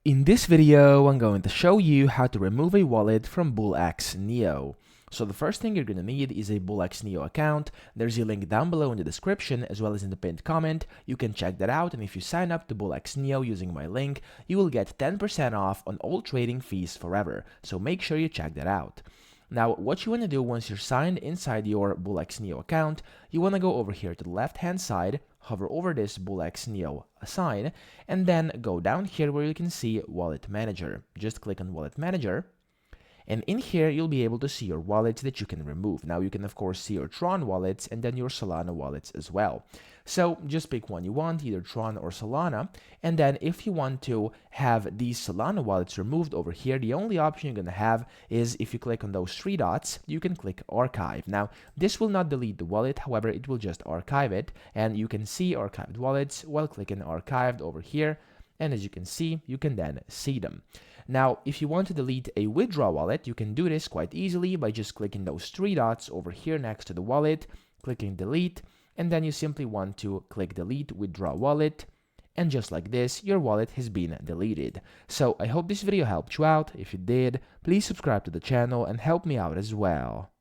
In this video, I'm going to show you how to remove a wallet from BullX Neo. So the first thing you're going to need is a BullX Neo account. There's a link down below in the description as well as in the pinned comment. You can check that out, and if you sign up to BullX Neo using my link, you will get 10% off on all trading fees forever. So make sure you check that out. Now, what you want to do once you're signed inside your BullX Neo account, you want to go over here to the left-hand side, hover over this BullX Neo sign, and then go down here where you can see Wallet Manager. Just click on Wallet Manager, and in here you'll be able to see your wallets that you can remove. Now you can of course see your Tron wallets and then your Solana wallets as well. So just pick one you want, either Tron or Solana, and then if you want to have these Solana wallets removed over here, the only option you're going to have is if you click on those three dots, you can click Archive. Now this will not delete the wallet, however it will just archive it, and you can see archived wallets while clicking Archived over here, and as you can see, you can then see them. Now, if you want to delete a withdraw wallet, you can do this quite easily by just clicking those three dots over here next to the wallet, clicking delete, and then you simply want to click delete withdraw wallet, and just like this, your wallet has been deleted. So I hope this video helped you out. If it did, please subscribe to the channel and help me out as well.